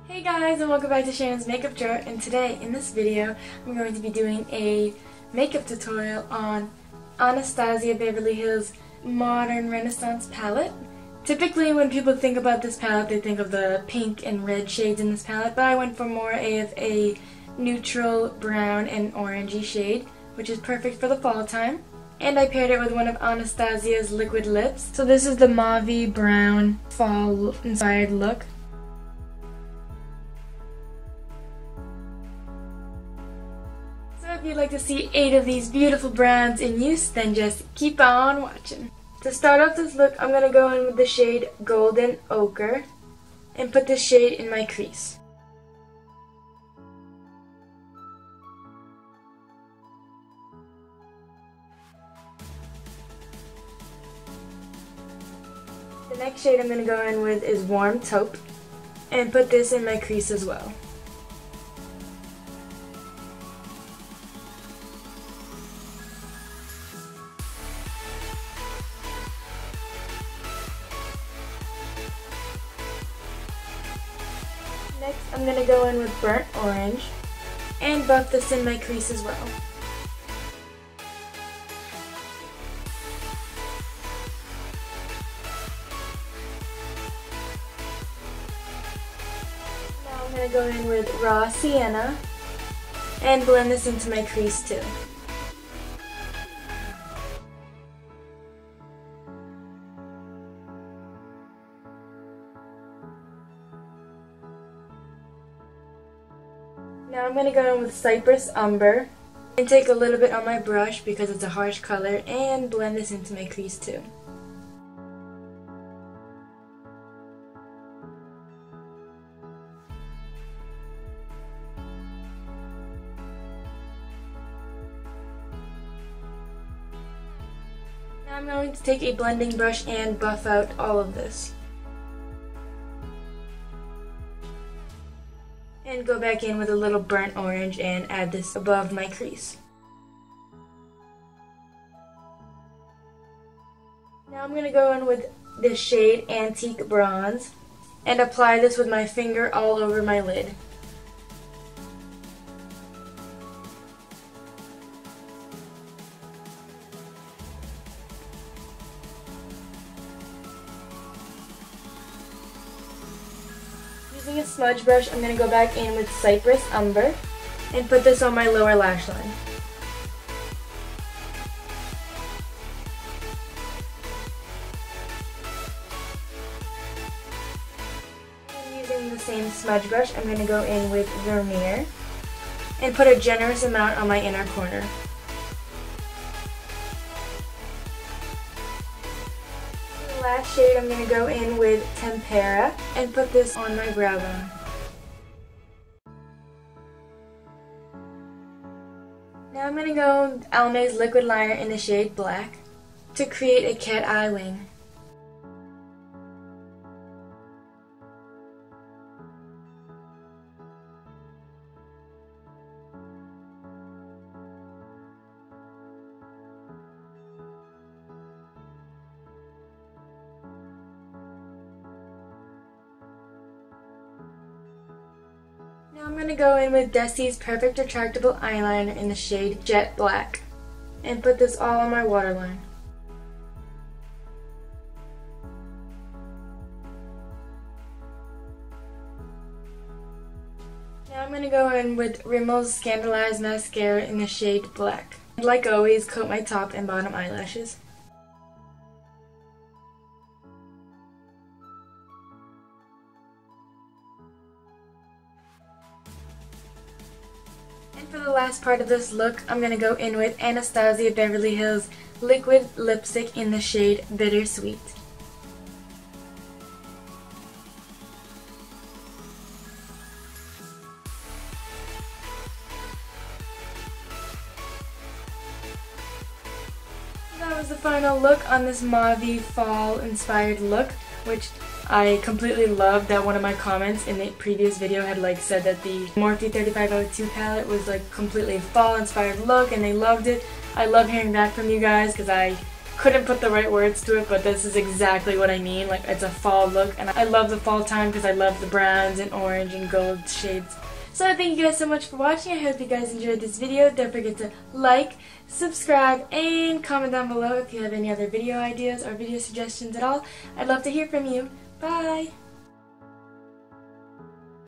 Hey guys, and welcome back to Shannon's Makeup Drawer, and today in this video I'm going to be doing a makeup tutorial on Anastasia Beverly Hills Modern Renaissance palette. Typically when people think about this palette they think of the pink and red shades in this palette, but I went for more of a neutral brown and orangey shade, which is perfect for the fall time. And I paired it with one of Anastasia's liquid lips. So this is the mauve brown fall inspired look. So if you'd like to see 8 of these beautiful browns in use, then just keep on watching. To start off this look, I'm going to go in with the shade Golden Ochre and put this shade in my crease. The next shade I'm going to go in with is Warm Taupe and put this in my crease as well. Next I'm going to go in with Burnt Orange and buff this in my crease as well. Now I'm going to go in with Raw Sienna and blend this into my crease too. Now I'm going to go in with Cyprus Umber and take a little bit on my brush because it's a harsh color and blend this into my crease too. Now I'm going to take a blending brush and buff out all of this. And go back in with a little burnt orange and add this above my crease. Now I'm going to go in with this shade Antique Bronze and apply this with my finger all over my lid. Using a smudge brush, I'm going to go back in with Cyprus Umber and put this on my lower lash line. And using the same smudge brush, I'm going to go in with Vermeer and put a generous amount on my inner corner. Last shade I'm going to go in with Tempera and put this on my brow bone. Now I'm going to go with Almay's liquid liner in the shade Black to create a cat eye wing. Now I'm going to go in with Desi Perfect retractable eyeliner in the shade Jet Black and put this all on my waterline. Now I'm going to go in with Rimmel Scandaleyes mascara in the shade Black. Like always, coat my top and bottom eyelashes. For the last part of this look, I'm going to go in with Anastasia Beverly Hills liquid lipstick in the shade Bittersweet. That was the final look on this mauve fall inspired look, which I completely loved. That one of my comments in the previous video had said that the Morphe 3502 palette was completely fall inspired look and they loved it. I love hearing back from you guys because I couldn't put the right words to it, but this is exactly what I mean. Like, it's a fall look, and I love the fall time because I love the browns and orange and gold shades. So thank you guys so much for watching. I hope you guys enjoyed this video. Don't forget to like, subscribe, and comment down below if you have any other video ideas or video suggestions at all. I'd love to hear from you. Bye!